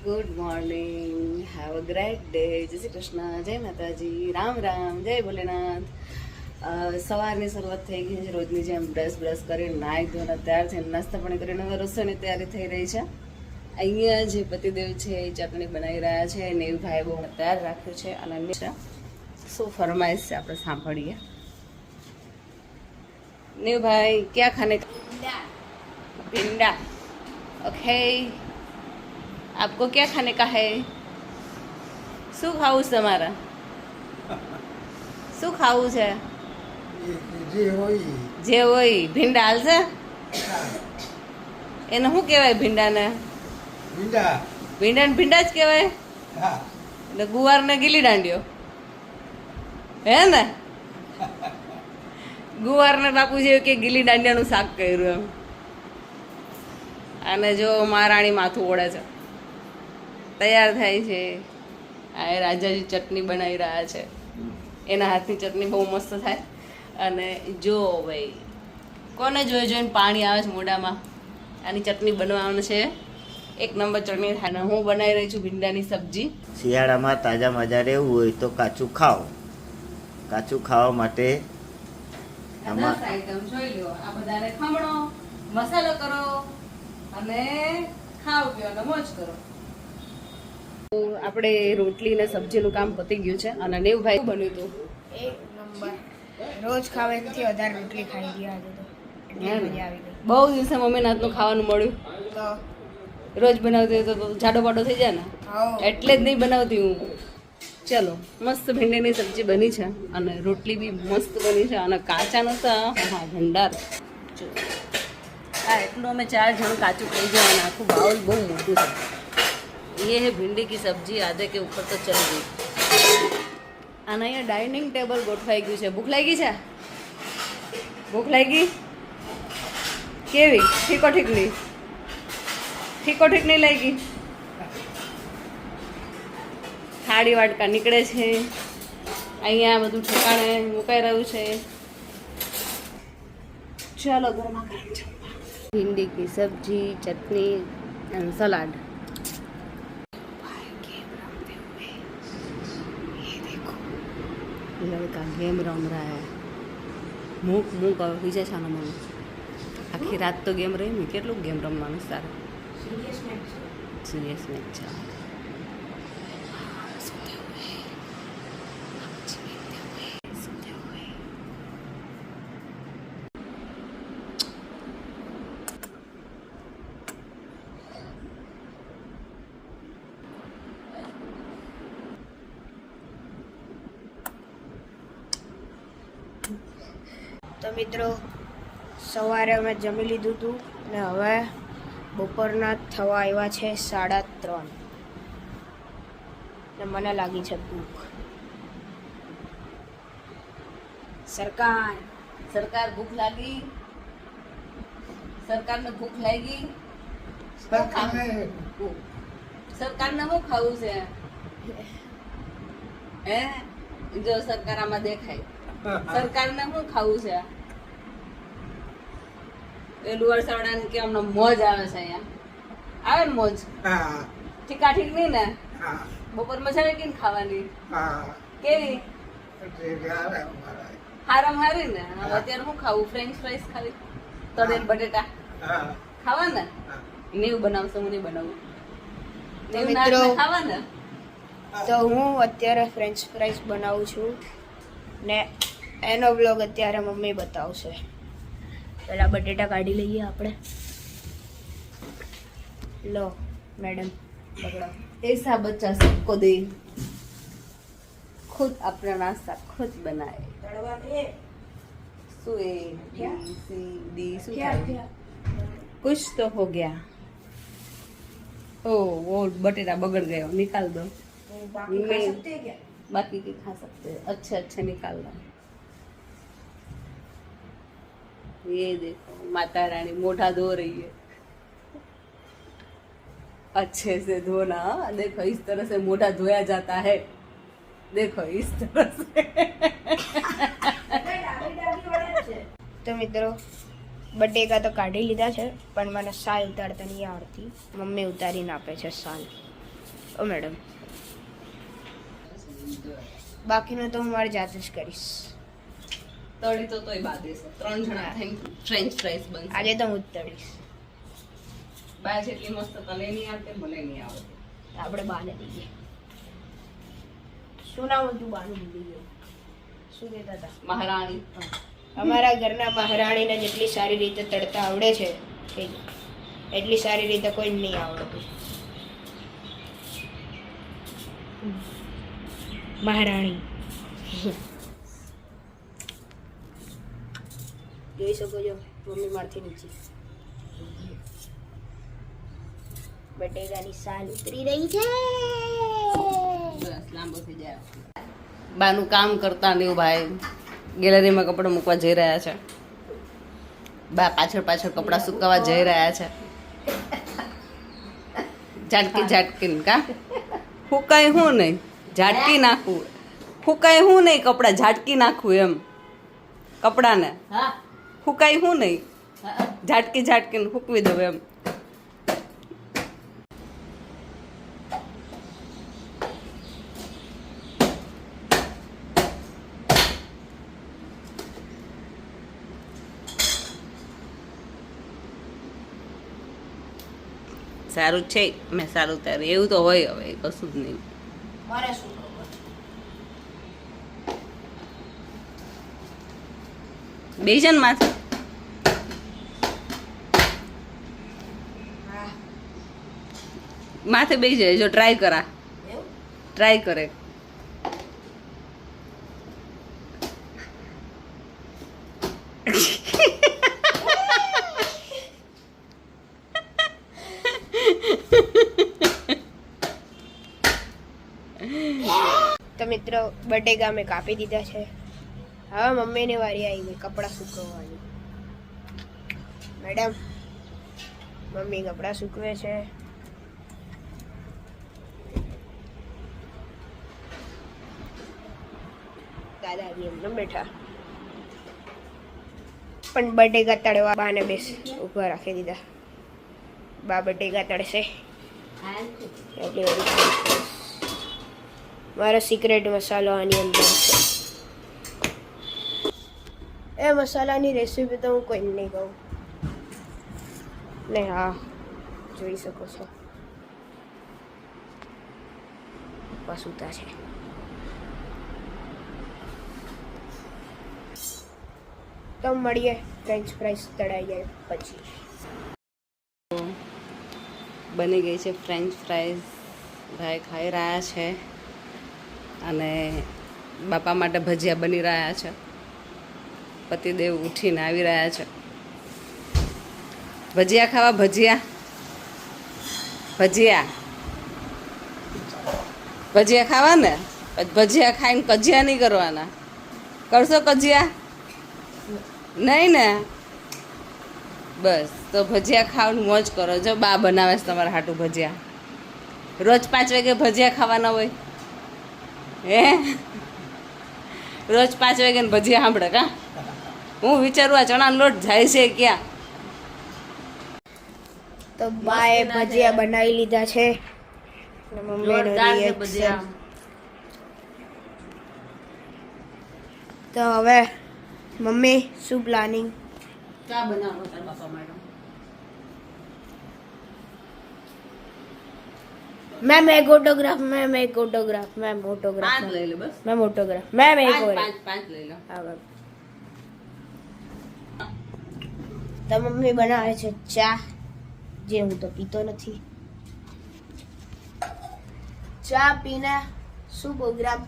Good morning, have a great day. જય શ્રી કૃષ્ણ, જય માતાજી, રામ રામ, જય ભોલેનાથ. સવારની શરૂઆત થઈ ગઈ છે રોજની જેમ. બ્રશ કરીને નાહી ધોઈને તૈયાર થઈને નાસ્તા પાણી કરીને હવે રસોઈની તૈયારી થઈ રહી છે. અહીંયા જે પતિદેવ છે એ ચટણી બનાવી રહ્યા છે. નેવભાઈ બહુ તૈયાર રાખ્યું છે અને શું ફરમાઈશ છે આપણે સાંભળીએ. નેવભાઈ ક્યાં ખાને? भिंडा. ओके, आपको क्या खाने का है? શું ખાવું છે તમારે? શું ખાવું છે? જે હોય ભીંડા હાલશે. એને શું કહેવાય ભીંડાને? ભીંડાને ભીંડા જ કહેવાય. એટલે ગુવારને ગીલી દાંડિયો હે ને? ગુવારને બાપુજી કે ગીલી દાંડિયાનું શાક કર્યું એમ. અને જો મહારાણી માથું ઓળે છે, તૈયાર થાય છે. આ રાજાજી ચટણી બનાવી રહ્યા છે. એના હાથની ચટણી બહુ મસ્ત થાય. અને જો ભાઈ કોને જોઈને પાણી આવે છે મોઢામાં. આની ચટણી બનવાનું છે, એક નંબર ચટણી થાય. હું બનાવી રહી છું ભીંડાની સબ્જી. શિયાળામાં તાજા મજા રહેવું હોય તો કાચું ખાઓ. કાચું ખાવા માટે આમાં આઈટમ જોઈ લો. આ બધાને ખમણો, મસાલો કરો અને ખાવ પીઓ અને મોજ કરો. આપણે રોટલી ને સબ્જીનું કામ પતી ગયું છે. અને નેવભાઈ બન્યું હતું એક નંબર. રોજ ખાવે એનાથી વધારે રોટલી ખાઈ ગયા આજે તો. એટલી મજા આવી ગઈ. બહુ દિવસે મમ્મીના હાથનું ખાવાનું મળ્યું. તો રોજ બનાવતી હોય તો જાડો પાડો થઈ જાય ને, આવો એટલે જ નહીં બનાવતી હું. ચલો, મસ્ત ભીંડીની સબ્જી બની છે અને રોટલી બી મસ્ત બની છે. અને કાચા નતા, હા ભંડાર. હા, એટલું અમે 4 જણ કાચું ખાઈ જાય. અને આખું બાઉલ બહુ મોટું છે. ये है भिंडी की सब्जी आधे के ऊपर तो चल गई. અને અહીંયા ડાઇનિંગ ટેબલ ગોઠવાઈ ગયું છે. ભૂખ લાગી છે? ભૂખ લાગી? કેવી? ઠીકો ઠીક નહીં લાગી? થાળી વાટકા નીકળે છે. અહીંયા બધું ઠેકાણે મુકાઈ રહ્યું છે. ચાલો ગરમા ગરમ જમવા. ભીંડી की सब्जी, चटनी एंड सलाद. लड़का गेम रम रहा है. મૂક હોઈ જાય છે આનો મને. આખી રાત તો ગેમ રહી ને. કેટલું ગેમ રમવાનું સારું. સિરિયસ મેચ છે. તો મિત્રો, સવારે અમે જમી લીધું હતું ને હવે બપોરના થવા આવ્યા છે 3:30 ને મને લાગી છે ભૂખ. સરકાર ભૂખ લાગી. સરકારને ભૂખ લાગી. સરકારને શું ખાવું છે? હે, જો સરકાર આમાં દેખાય. સરકારને શું ખાવું છે? પેલું વરસાવડાને કે અમને મોજ આવે છે. અહીંયા આવે ને મોજ. ઠીકા ઠીક નહીં ને? બપોર મજા આવે કે ખાવાની? કેવી? હારામ હારી ને? અત્યારે શું ખાવું? ફ્રેન્ચ ફ્રાઈસ ખાવી? તળેલ બટેટા ખાવા ને? નેવ બનાવશે, હું નહીં બનાવું. મિત્રો, ખાવા ને? તો હું અત્યારે ફ્રેન્ચ ફ્રાઈસ બનાવું છું ને એનો બ્લોગ અત્યારે મમ્મી બતાવશે. પહેલા બટેટા કાઢી લઈએ આપણે. લો મેડમ, પકડો. ऐसा बच्चा सबको दे, खुद अपना नाश्ता खुद बनाए. શું એ ડી શું થાય? कुछ तो हो गया. ओ वो बटेटा बगड़ गया, निकाल दो. बाकी के खा सकते हैं. अच्छे निकाल दो. ये देखो माता रानी मोटा धो रही है. अच्छे से धोना. देखो इस तरह से मोटा धोया जाता है. देखो इस तरह से. તો મિત્રો, બટેકા તો કાઢી લીધા છે પણ મને સાલ ઉતારતા નહીં આવડતી. મમ્મી ઉતારીને આપે છે સાલ. ઓ મેડમ, બાકીનો તો હું મારી જાતે જ કરીશ. તળી તો તોય બાદ દેશે. 3 જણા થઈને ફ્રેન્ચ ફ્રાઈઝ બનશે. આજે તો હું જ તળીશ. બા જેટલી મસ્ત તને નહીં આવડે મને નહીં આવડે. આપણે બાને દઈએ. શું નામ હતું બાનું? ભૂલી ગયો. શું કહેતા હતા? મહારાણી. અમારા ઘરના મહારાણીને જેટલી સારી રીતે તળતા આવડે છે એટલી સારી રીતે કોઈ નહીં આવડતું. મહારાણી જોઈ શકો છો, મમ્મી મારથી નીચે બટેકાની સાલ ઉતરી રહી છે. બસ લાંબો થઈ જાય. બાનું કામ કરતા નહીં ભાઈ ગેલેરીમાં કપડાં મૂકવા જઈ રહ્યા છે. બા પાછળ પાછળ કપડાં સુકાવા જઈ રહ્યા છે. ઝાટકી ઝાટકીને કા ફૂકાય હું નહીં ઝાટકી નાખવું, ફૂકાય હું નહીં કપડાં ઝાટકી નાખવું એમ કપડાને. ફૂકાય હું નહીં ઝાટકી ઝાટકીને ફૂકવી દઉં એમ. સારું છે મેં સારું તારું એવું તો હોય. હવે કશું જ નહીં. મારે શું ખબર? બેજન માથે માથે બેસી જાય જો ટ્રાય કરા ટ્રાય કરે. તો મિત્રો બટેકા મેં કાપી દીધા છે. હવે મમ્મીની વારી આવી ગઈ કપડાં સૂકવવાની. મેડમ, મમ્મી કપડાં સૂકવે છે. દાદાજી એમને બેઠા પણ બટેકા તળવા બાને બેસ ઉભા રાખી દીધા. બા બટેકા તળશે એટલે મારો સિક્રેટ મસાલો આની અંદર છે. એ મસાલાની રેસીપી તો હું કોઈને નહીં કહું ને. હા, જોઈ શકો છો પપ્પા સૂતા છે. તો મળીએ ફ્રેન્ચ ફ્રાઈસ તળાઈ જાય પછી. બની ગઈ છે ફ્રેન્ચ ફ્રાઈઝ. ભાઈ ખાઈ રહ્યા છે અને બાપા માટે ભજીયા બની રહ્યા છે. પતિદેવ ઉઠીને આવી રહ્યા છે. ભજીયા ખાવા ભજીયા ભજીયા ભજીયા ખાવા ને ભજીયા ખાઈને કજિયા નહીં કરવાના. કરશો કજિયા? નહીં ને? બસ તો ભજીયા ખાવાનું મોજ કરો. જો બા બનાવે છે તમારા હાટું ભજીયા. રોજ 5 વાગે ભજીયા ખાવાના હોય હે? રોજ 5 વાગે ને ભજીયા સાંભળે કા? હું વિચારું આ ચણાનો લોટ જાય છે ક્યાં? તો બાએ ભજીયા બનાવી લીધા છે અને મમ્મીનો રિએક્શન. તો હવે મમ્મી શું પ્લાનિંગ? ચા બનાવો તાર બાપા માટે. मैम एक ऑटोग्राफ, मैम एक ऑटोग्राफ, मैम ऑटोग्राफ, 5 લઈ લે બસ. मैम ऑटोग्राफ, मैम एक और 5 લઈ લો. हाँ मैम. તો મમ્મી બનાવે છે ચા, જે હું તો પીતો નથી. ચા પીને શું પ્રોગ્રામ?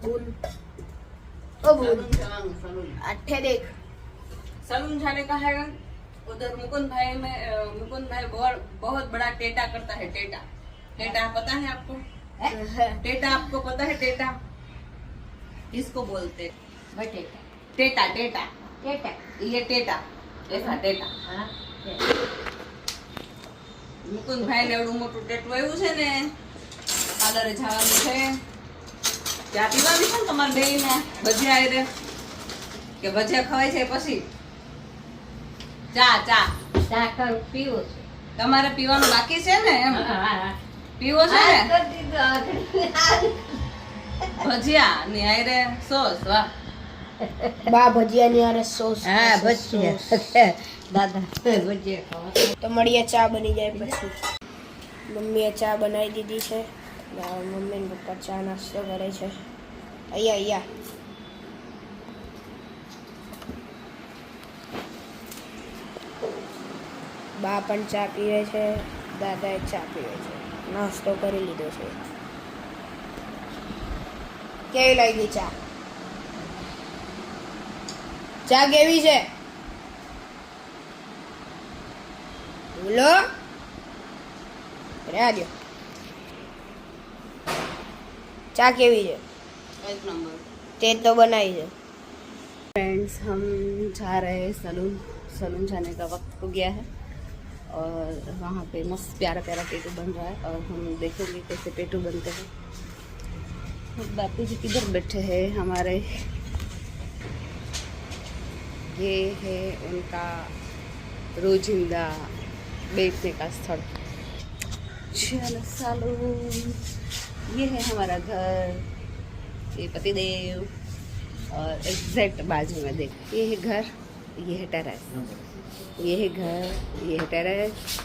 બોલ ओ बोल अच्छे देख. सलून जाने का है. उधर मुकुंद भाई बहुत बड़ा टेटा करता है. टेटा टेटा पता है आपको? टेटा आपको पता है? टेटा इसको बोलते टेटा. टेटा टेटा ये टेटा ऐसा टेटा. મુકુંદ ભાઈ ને એવડું મોટું ટેટુ આવ્યું છે ને. પાર્લરે જવાનું છે. ચા પીવાની છે ને તમારે બે ને ભજીયા આવી રે કે ભજીયા ખવાય છે પછી? ચા ચા ચા કર પીવું છે તમારે? પીવાનું બાકી છે ને એમ? પીવો છે ને ભજીયા ની આયરે સોસ વાહ બા ભજીયાની હારે સોસ હા ભજીયા દાદા ભજીયા ખાવા તો મળીએ ચા બની જાય પછી મમ્મીએ ચા બનાવી દીધી છે મમ્મી ને પપ્પા ચા નાસ્તો કરે છે અહીંયા બા પણ ચા પીવે છે દાદાએ ચા પીવે છે નાસ્તો કરી લીધો છે કેવી લાગી ચા ચા કેવી છે બોલો રહ્યા દો चा केवी है एक नंबर ते तो बनाई है फ्रेंड्स हम जा रहे हैं सलून जाने का वक्त हो गया है और वहाँ पे मस्त प्यारा प्यारा पेटू बन रहा है और हम देखेंगे कैसे पेटू बनते हैं बापू जी किधर बैठे हैं हमारे ये है उनका रोजिंदा बैठने का स्थल चलो सलून ये है हमारा घर ये पतिदेव और एग्जैक्ट बाजू में देख ये है घर ये है टेरेस ये है घर ये है टेरेस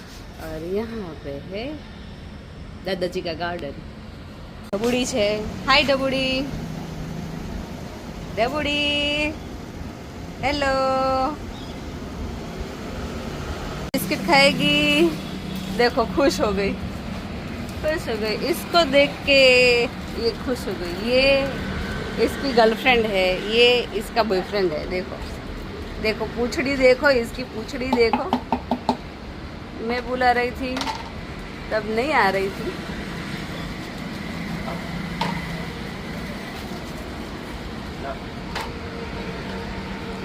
और यहाँ पे है दादाजी का गार्डन डबूड़ी है हाय डबूड़ी डबूड़ी हेलो बिस्किट खाएगी देखो खुश हो गई इसको देख के ये खुश हो गई ये इसकी गर्लफ्रेंड है ये इसका बॉयफ्रेंड है देखो देखो पूंछड़ी देखो इसकी पूंछड़ी देखो मैं बुला रही थी तब नहीं आ रही थी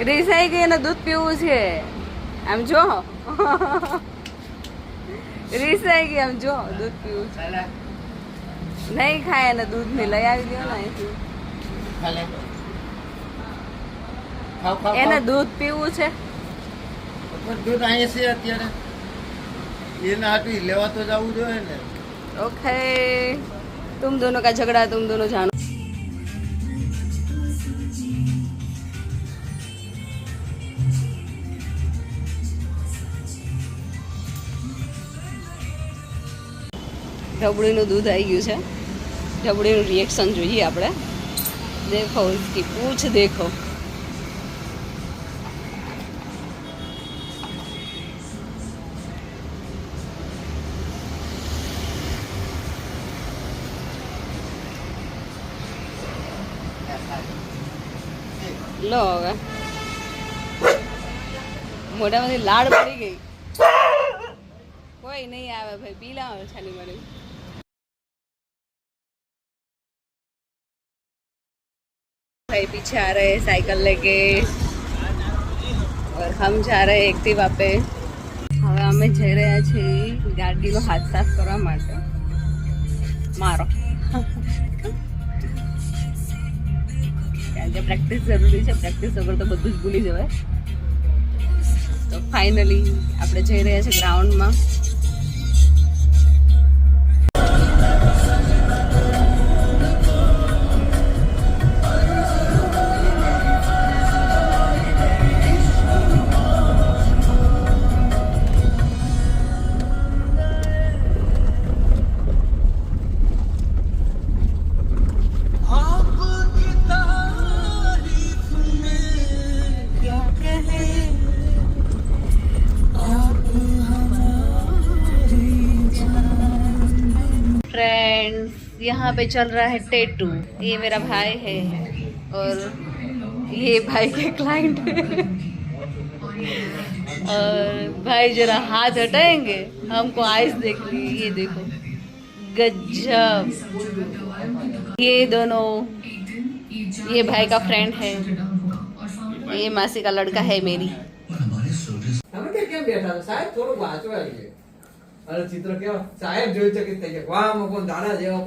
રીસાઈ ગઈ ને દૂધ પીવું છે આમ જો રીસાઈ ગઈ આમ જો દૂધ પીવું છે નહીં ખાય ને દૂધ ને લઈ આવી દો ને અહીંથી એને દૂધ પીવું છે દૂધ અહીંયા છે અત્યારે એના હાટું લેવા તો જવું જોઈએ ને ओके तुम दोनों का झगड़ा तुम दोनों जानो ઢબડીનું દૂધ આવી ગયું છે ઢબડીનું રિએક્શન જોઈએ આપણે देखो इसकी पूछ देखो लो હવે મોઢામાંથી લાડ પડી ગઈ કોઈ નહીં આવે ભાઈ પી લાવો છાલી મારી भाई पीछे आ रहे हैं साइकिल लेके और हम जा रहे हैं एक्टिवा पे હવે અમે જઈ રહ્યા છીએ ગાડીનો હાથ સાફ કરવા માટે મારો કારણ કે પ્રેક્ટિસ જરૂરી છે પ્રેક્ટિસ વગર તો બધું જ ભૂલી જવાય તો ફાઇનલી આપણે જઈ રહ્યા છીએ ગ્રાઉન્ડમાં यहाँ पे चल रहा है टैटू ये मेरा भाई है और ये भाई के क्लाइंट है और भाई जरा हाथ हटाएंगे हमको आइस देख ली ये देखो गजब ये दोनों ये भाई का फ्रेंड है ये मासी का लड़का है मेरी કેમ બેઠા છો સાહેબ થોડું વાંચવા લઈએ અરે ચિત્ર કેવા સાહેબ જોઈ ચકિત થઈ ગયા વાહ મકોન દાણા જેવા